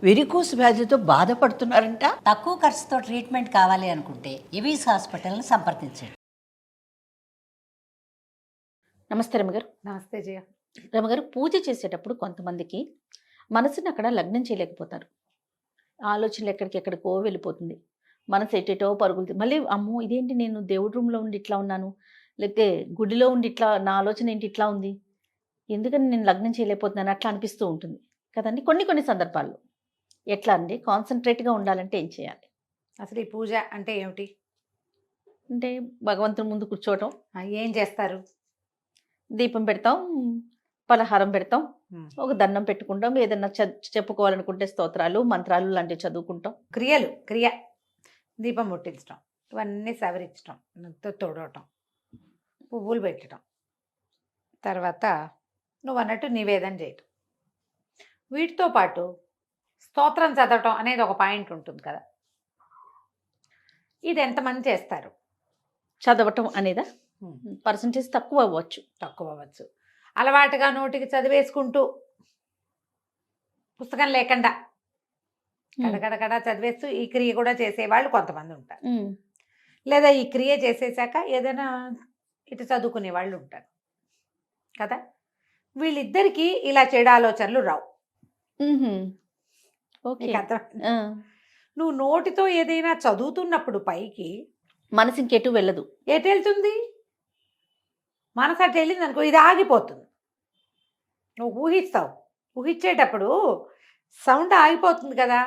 Varicose వ్యాధితో బాధపడుతున్నారంట. తక్కువ ఖర్చుతో ట్రీట్మెంట్ కావాలి అనుకుంటే ఎవిస్ హాస్పిటల్ని సంప్రదించండి. నమస్తే రమగారు. నమస్తే జయ. రమగారు, పూజ చేసేటప్పుడు కొంతమందికి మనసుని అక్కడ లగ్నం చేయలేకపోతారు. ఆలోచనలు ఎక్కడికెక్కడికో వెళ్ళిపోతుంది. మనసు ఎటేటో పరుగులుతుంది. మళ్ళీ అమ్మో ఇదేంటి, నేను దేవుడి రూమ్లో ఉండి ఇట్లా ఉన్నాను, లేకపోతే గుడిలో ఉండి ఇట్లా, నా ఆలోచన ఏంటి ఇట్లా ఉంది, ఎందుకని నేను లగ్నం చేయలేకపోతున్నాను అట్లా అనిపిస్తూ ఉంటుంది కదండి కొన్ని సందర్భాల్లో. ఎట్లా అండి కాన్సన్ట్రేట్గా ఉండాలంటే ఏం చేయాలి? అసలు ఈ పూజ అంటే ఏమిటి? అంటే భగవంతుని ముందు కూర్చోవటం, ఏం చేస్తారు? దీపం పెడతాం, పలహారం పెడతాం, ఉమ్. ఒక దండం పెట్టుకుంటాం, ఏదన్నా చెప్పుకోవాలనుకుంటే స్తోత్రాలు మంత్రాలు లాంటివి చదువుకుంటాం. క్రియ దీపం ముట్టించడం, ఇవన్నీ సవరించడం, తొడవటం, పువ్వులు పెట్టడం, తర్వాత నువ్వు అన్నట్టు నివేదన చేయటం, వీటితో పాటు స్తోత్రం చదవటం అనేది ఒక పాయింట్ ఉంటుంది కదా. ఇది ఎంతమంది చేస్తారు? చదవటం అనేదా పర్సంటేజ్ తక్కువ అవ్వచ్చు. తక్కువ అవ్వచ్చు. అలవాటుగా నోటికి చదివేసుకుంటూ పుస్తకం లేకుండా కడకడకడ చదివేస్తూ ఈ క్రియ కూడా చేసేవాళ్ళు కొంతమంది ఉంటారు. లేదా ఈ క్రియ చేసేసాక ఏదైనా ఇటు చదువుకునే వాళ్ళు ఉంటారు కదా. వీళ్ళిద్దరికీ ఇలా చెడు ఆలోచనలు రావు. ఓకే. నీకు అర్థమైందా? నువ్వు నోటితో ఏదైనా చదువుతున్నప్పుడు పైకి మనసు ఇంకెటు వెళ్ళదు. ఎటు వెళ్తుంది? మనసు అటు వెళ్ళింది అనుకో, ఇది ఆగిపోతుంది. నువ్వు ఊహిస్తావు, ఊహించేటప్పుడు సౌండ్ ఆగిపోతుంది కదా.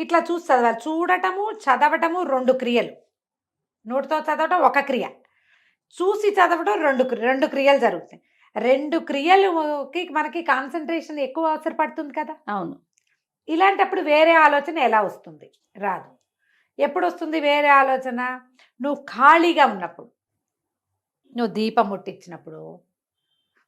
ఇట్లా చూసి చదవాలి. చూడటము చదవటము రెండు క్రియలు. నోటితో చదవటం ఒక క్రియ, చూసి చదవటం రెండు క్రియలు జరుగుతాయి. రెండు క్రియలకి మనకి కాన్సన్ట్రేషన్ ఎక్కువ అవసరపడుతుంది కదా. అవును. ఇలాంటప్పుడు వేరే ఆలోచన ఎలా వస్తుంది? రాదు. ఎప్పుడు వస్తుంది వేరే ఆలోచన? నువ్వు ఖాళీగా ఉన్నప్పుడు, నువ్వు దీపం ముట్టించినప్పుడు,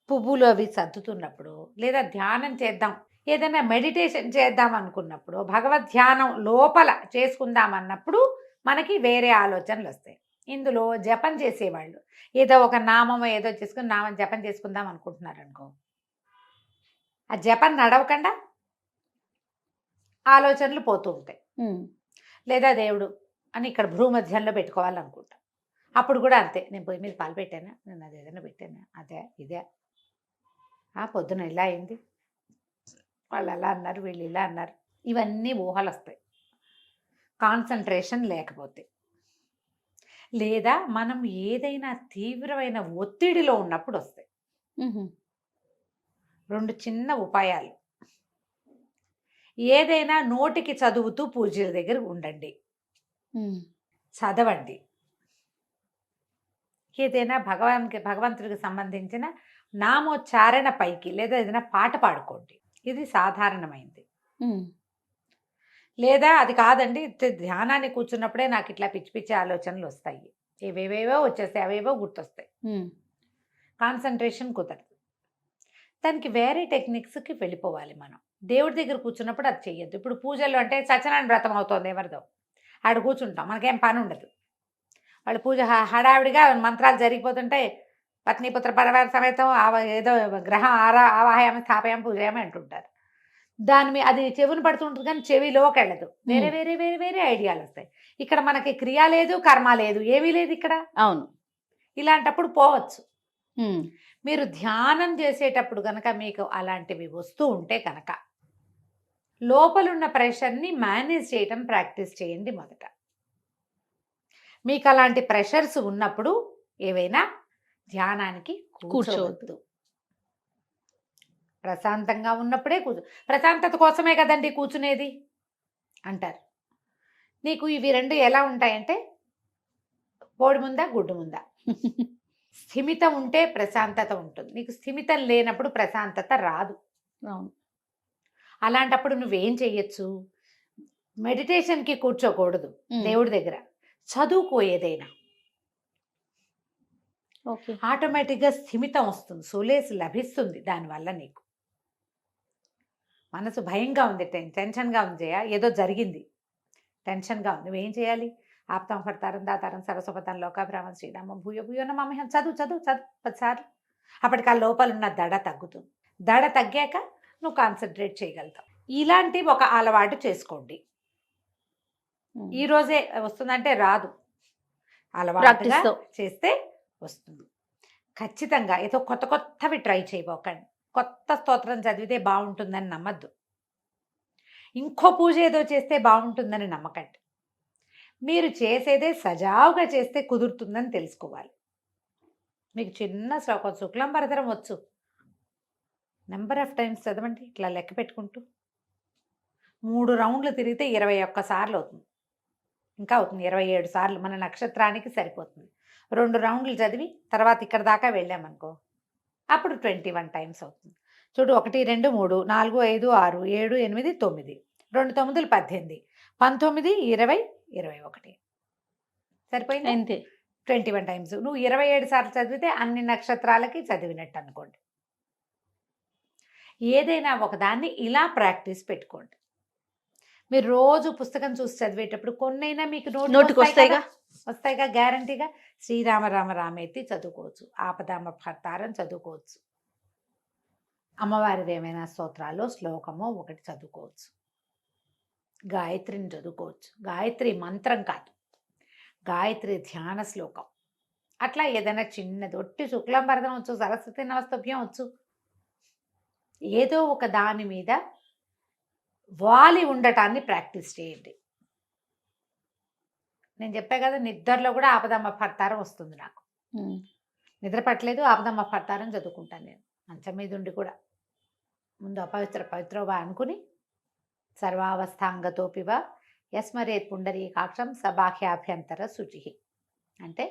పువ్వులు అవి సర్దుతున్నప్పుడు, లేదా ధ్యానం చేద్దాం, ఏదైనా మెడిటేషన్ చేద్దాం అనుకున్నప్పుడు, భగవద్ ధ్యానం లోపల చేసుకుందామన్నప్పుడు మనకి వేరే ఆలోచనలు వస్తాయి. ఇందులో జపం చేసేవాళ్ళు ఏదో ఒక నామం ఏదో చేసుకుని నామం జపం చేసుకుందాం అనుకుంటున్నారు అనుకో, ఆ జపం నడవకుండా ఆలోచనలు పోతూ ఉంటాయి. లేదా దేవుడు అని ఇక్కడ భూమధ్యంలో పెట్టుకోవాలనుకుంటా, అప్పుడు కూడా అంతే. నేను పొయ్యి మీద పాలు పెట్టానా, నేను అది ఏదైనా పెట్టానా, అదే ఇదే, పొద్దున ఇలా అయింది, వాళ్ళు అలా అన్నారు, వీళ్ళు ఇలా అన్నారు, ఇవన్నీ ఊహలు వస్తాయి కాన్సన్ట్రేషన్ లేకపోతే. లేదా మనం ఏదైనా తీవ్రమైన ఒత్తిడిలో ఉన్నప్పుడు వస్తాయి. రెండు చిన్న ఉపాయాలు. ఏదైనా నోటికి చదువుతూ పూజల దగ్గర ఉండండి, చదవండి. ఏదైనా భగవంతుడికి సంబంధించిన నామోచ్చారణ పైకి, లేదా ఏదైనా పాట పాడుకోండి, ఇది సాధారణమైంది. లేదా అది కాదండి, ధ్యానాన్ని కూర్చున్నప్పుడే నాకు ఇట్లా పిచ్చి పిచ్చి ఆలోచనలు వస్తాయి, ఏవేవేవో వచ్చేస్తాయి, అవేవో గుర్తొస్తాయి, కాన్సన్ట్రేషన్ కుదరదు. దానికి వేరే టెక్నిక్స్కి వెళ్ళిపోవాలి మనం. దేవుడి దగ్గర కూర్చున్నప్పుడు అది చెయ్యొద్దు. ఇప్పుడు పూజల్లో అంటే సత్యనారాయణ వ్రతం అవుతుంది ఎవరిదో, ఆడ కూర్చుంటాం, మనకేం పని ఉండదు. వాళ్ళు పూజ హడావిడిగా మంత్రాలు జరిగిపోతుంటే పత్నిపుత్ర పరివార సమేతం ఏదో గ్రహం ఆవాహయామి స్థాపయామి పూజయామి అంటుంటారు. దాని మీద అది చెవిని పడుతుంటుంది కానీ చెవిలోకి వెళ్ళదు. వేరే వేరే వేరే వేరే ఐడియాలు వస్తాయి. ఇక్కడ మనకి క్రియ లేదు, కర్మ లేదు, ఏమీ లేదు ఇక్కడ. అవును. ఇలాంటప్పుడు పోవచ్చు. మీరు ధ్యానం చేసేటప్పుడు కనుక మీకు అలాంటివి వస్తూ ఉంటే కనుక లోపలున్న ప్రెషర్ని మేనేజ్ చేయటం ప్రాక్టీస్ చేయండి మొదట. మీకు అలాంటి ప్రెషర్స్ ఉన్నప్పుడు ఏవైనా ధ్యానానికి కూర్చోవద్దు. ప్రశాంతంగా ఉన్నప్పుడే ప్రశాంతత కోసమే కదండి కూర్చునేది అంటారు. నీకు ఇవి రెండు ఎలా ఉంటాయంటే బోడి ముందా గుడ్డు ముందా. స్థిమితం ఉంటే ప్రశాంతత ఉంటుంది. నీకు స్థిమితం లేనప్పుడు ప్రశాంతత రాదు. అవును. అలాంటప్పుడు నువ్వేం చెయ్యొచ్చు? మెడిటేషన్కి కూర్చోకూడదు, దేవుడి దగ్గర చదువుకో ఏదైనా. ఓకే. ఆటోమేటిక్గా స్థిమితం వస్తుంది, సొలేసి లభిస్తుంది. దానివల్ల నీకు మనసు భయంగా ఉంది, టెన్షన్గా ఉంది, ఏదో జరిగింది, టెన్షన్గా ఉంది, నువ్వేం చేయాలి? ఆప్తం హర్తారం దాతారం సరస్వపతం లోకాభిరామం శ్రీరామం భూయ భూయో నమామ్యహం చదువు 10 సార్లు. అప్పటికి ఆ లోపల ఉన్న దడ తగ్గుతుంది. దడ తగ్గాక నువ్వు కాన్సన్ట్రేట్ చేయగలుగుతావు. ఇలాంటి ఒక అలవాటు చేసుకోండి. ఈ రోజే వస్తుందంటే రాదు, అలవాటుగా Practice తో. చేస్తే వస్తుంది. ఖచ్చితంగా ఏదో కొత్త కొత్తవి ట్రై చేయబోకండి. కొత్త స్తోత్రం చదివితే బాగుంటుందని నమ్మద్దు. ఇంకో పూజ ఏదో చేస్తే బాగుంటుందని నమ్మకండి. మీరు చేసేదే సజావుగా చేస్తే కుదురుతుందని తెలుసుకోవాలి. మీకు చిన్న శ్లోకం శుక్లాంబరధరం వచ్చు, నెంబర్ ఆఫ్ టైమ్స్ చదవండి. ఇట్లా లెక్క పెట్టుకుంటూ 3 రౌండ్లు తిరిగితే 21 సార్లు అవుతుంది. ఇంకా అవుతుంది 27 సార్లు. మన నక్షత్రానికి సరిపోతుంది. 2 రౌండ్లు చదివి తర్వాత ఇక్కడ దాకా వెళ్ళామనుకో, అప్పుడు 21 టైమ్స్ అవుతుంది. చూడు, 1 2 3 4 5 6 7 8 9, 2 9 18, 19 20 21 సరిపోయింది. అంతే. 21 టైమ్స్. నువ్వు 27 సార్లు చదివితే అన్ని నక్షత్రాలకి చదివినట్టు అనుకోండి. ఏదైనా ఒకదాన్ని ఇలా ప్రాక్టీస్ పెట్టుకోండి. మీరు రోజు పుస్తకం చూసి చదివేటప్పుడు కొన్నైనా మీకు నోటికి వస్తాయిగా గ్యారంటీగా. శ్రీరామ రామ రామేతి చదువుకోవచ్చు, ఆపదామ భర్తారం చదువుకోవచ్చు, అమ్మవారిది ఏమైనా స్తోత్రాలు శ్లోకమో ఒకటి చదువుకోవచ్చు, గాయత్రిని చదువుకోవచ్చు. గాయత్రి మంత్రం కాదు, గాయత్రి ధ్యాన శ్లోకం. అట్లా ఏదైనా చిన్నది, ఒట్టి శుక్లాంబరధం వచ్చు, సరస్వతి నమస్తభ్యం వచ్చు, ఏదో ఒక దాని మీద వాలి ఉండటాన్ని ప్రాక్టీస్ చేయండి. నేను చెప్పా కదా, నిద్రలో కూడా ఆపదమ్మ భర్తారం వస్తుంది నాకు. నిద్ర పట్టలేదు, ఆపదమ్మ భర్తారం చదువుకుంటాను నేను మంచం మీద ఉండి కూడా. ముందు పవిత్రోవా అనుకుని సర్వావస్థాంగతోపివ యస్మరేత్ పుండరీకాక్షం సబాహ్యాభ్యంతర శుచి. అంటే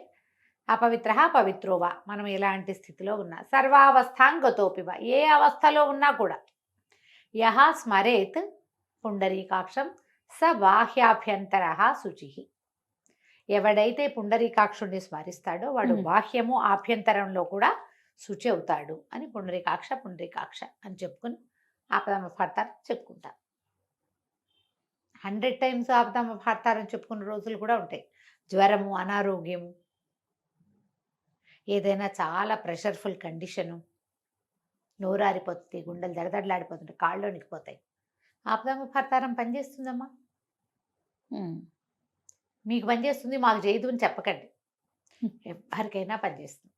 అపవిత్ర పవిత్రోవా, మనం ఎలాంటి స్థితిలో ఉన్నా, సర్వావస్థాంగతోపివ, ఏ అవస్థలో ఉన్నా కూడా, యహ స్మరేత్ పుండరీకాక్షం స బాహ్యాభ్యంతర శుచి. ఎవడైతే పుండరీకాక్షుడిని స్మరిస్తాడో వాడు బాహ్యము ఆభ్యంతరంలో కూడా శుచి అవుతాడు అని పుండరీకాక్ష పుండరీకాక్ష అని చెప్పుకుని ఆపదమ్మ భర్తారం చెప్పుకుంటాం. 100 టైమ్స్ ఆపదమ్మ భర్తారం చెప్పుకున్న రోజులు కూడా ఉంటాయి. జ్వరము, అనారోగ్యము, ఏదైనా చాలా ప్రెషర్ఫుల్ కండిషను, నోరారిపోతుంది, గుండెలు దడదడలాడిపోతుంటే, కాళ్ళు వణికిపోతాయి. ఆపదమ్మ భర్తారం పనిచేస్తుందమ్మా. మీకు పనిచేస్తుంది, మాకు చేయదు అని చెప్పకండి. ఎవరికైనా పనిచేస్తుంది.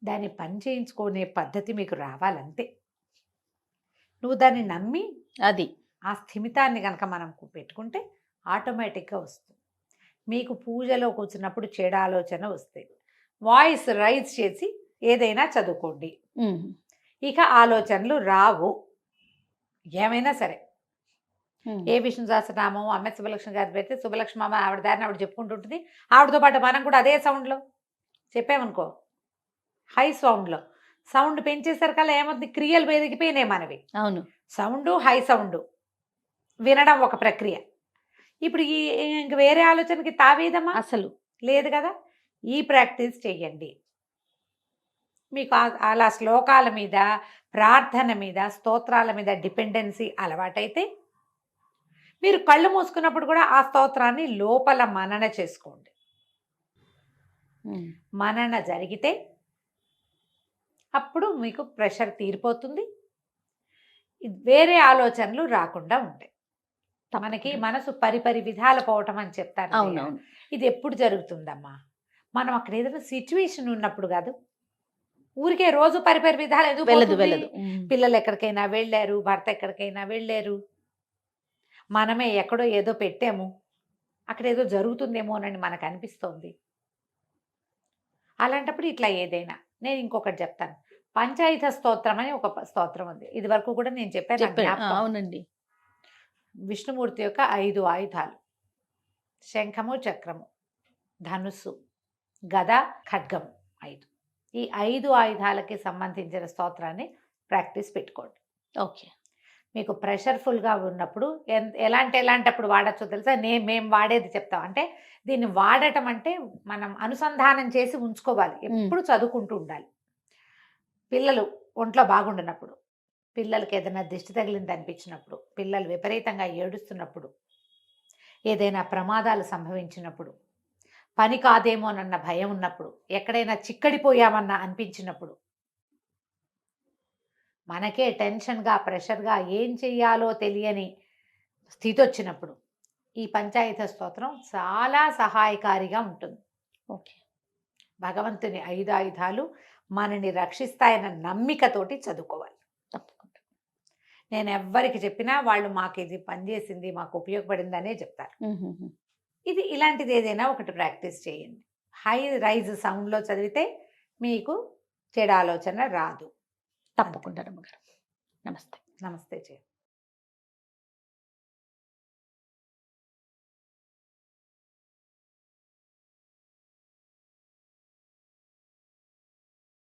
దాన్ని పని చేయించుకునే పద్ధతి మీకు రావాలంతే. నువ్వు దాన్ని నమ్మి అది ఆ స్థిమితాన్ని కనుక మనం పెట్టుకుంటే ఆటోమేటిక్గా వస్తుంది. మీకు పూజలో కూర్చున్నప్పుడు చెడు ఆలోచన వస్తాయి. వాయిస్ రైజ్ చేసి ఏదైనా చదువుకోండి, ఇక ఆలోచనలు రావు. ఏమైనా సరే, ఏ విష్ణు సహస్రనామం అమ్మ శుభలక్ష్మి గారి పెడితే శుభలక్ష్మి అమ్మ ఆవిడ దారిని ఆవిడ చెప్పుకుంటుంటుంది. ఆవిడతో పాటు మనం కూడా అదే సౌండ్లో చెప్పామనుకో, హై సౌండ్లో. సౌండ్ పెంచేసరికల్లా ఏమవుతుంది, క్రియలు పెరిగిపోయినాయి మనవి. అవును, సౌండు హై సౌండ్ వినడం ఒక ప్రక్రియ. ఇప్పుడు ఇంక వేరే ఆలోచనకి తావేదమ్మా అసలు లేదు కదా. ఈ ప్రాక్టీస్ చెయ్యండి. మీకు అలా శ్లోకాల మీద, ప్రార్థన మీద, స్తోత్రాల మీద డిపెండెన్సీ అలవాటైతే మీరు కళ్ళు మూసుకున్నప్పుడు కూడా ఆ స్తోత్రాన్ని లోపల మనన చేసుకోండి. మనన జరిగితే అప్పుడు మీకు ప్రెషర్ తీరిపోతుంది, వేరే ఆలోచనలు రాకుండా ఉంటాయి. మనకి మనసు పరిపరి విధాలు పోవటం అని చెప్తారు. అవునవును. ఇది ఎప్పుడు జరుగుతుందమ్మా, మనం అక్కడ ఏదైనా సిచ్యువేషన్ ఉన్నప్పుడు కాదు. ఊరికే రోజు పరిపరి విధాలు ఎందుకు వెళ్ళదు పోతుంది? వెళ్ళదు. పిల్లలు ఎక్కడికైనా వెళ్ళారు, భర్త ఎక్కడికైనా వెళ్ళారు, మనమే ఎక్కడో ఏదో పెట్టాము, అక్కడ ఏదో జరుగుతుందేమోనని మనకు అనిపిస్తోంది. అలాంటప్పుడు ఇట్లా ఏదైనా, నేను ఇంకొకటి చెప్తాను, పంచాయుధ స్తోత్రం అని ఒక స్తోత్రం ఉంది. ఇది వరకు కూడా నేను చెప్పాను. అవునండి. విష్ణుమూర్తి యొక్క 5 ఆయుధాలు, శంఖము, చక్రము, ధనుస్సు, గద, ఖడ్గము, 5. ఈ 5 ఆయుధాలకి సంబంధించిన స్తోత్రాన్ని ప్రాక్టీస్ పెట్టుకోండి. ఓకే. మీకు ప్రెషర్ఫుల్గా ఉన్నప్పుడు ఎలాంటప్పుడు వాడచ్చో తెలుసా? మేము వాడేది చెప్తాం. అంటే దీన్ని వాడటం అంటే మనం అనుసంధానం చేసి ఉంచుకోవాలి, ఎప్పుడు చదువుకుంటూ ఉండాలి. పిల్లలు ఒంట్లో బాగుండనప్పుడు, పిల్లలకి ఏదైనా దిష్టి తగిలింది అనిపించినప్పుడు, పిల్లలు విపరీతంగా ఏడుస్తున్నప్పుడు, ఏదైనా ప్రమాదాలు సంభవించినప్పుడు, పని కాదేమోనన్న భయం ఉన్నప్పుడు, ఎక్కడైనా చిక్కడిపోయామన్న అనిపించినప్పుడు, మనకే టెన్షన్గా ప్రెషర్గా ఏం చెయ్యాలో తెలియని స్థితి వచ్చినప్పుడు ఈ పంచాయత స్తోత్రం చాలా సహాయకారిగా ఉంటుంది. ఓకే. భగవంతుని 5 ఆయుధాలు మనని రక్షిస్తాయన్న నమ్మికతోటి చదువుకోవాలి. తప్పకుండా. నేను ఎవ్వరికి చెప్పినా వాళ్ళు మాకు ఇది పనిచేసింది, మాకు ఉపయోగపడిందనే చెప్తారు. ఇది ఇలాంటిది ఏదైనా ఒకటి ప్రాక్టీస్ చేయండి. హై రైజ్ సౌండ్లో చదివితే మీకు చెడు ఆలోచన రాదు. తప్పకుండా రమ్మగారు. నమస్తే. నమస్తే జయ.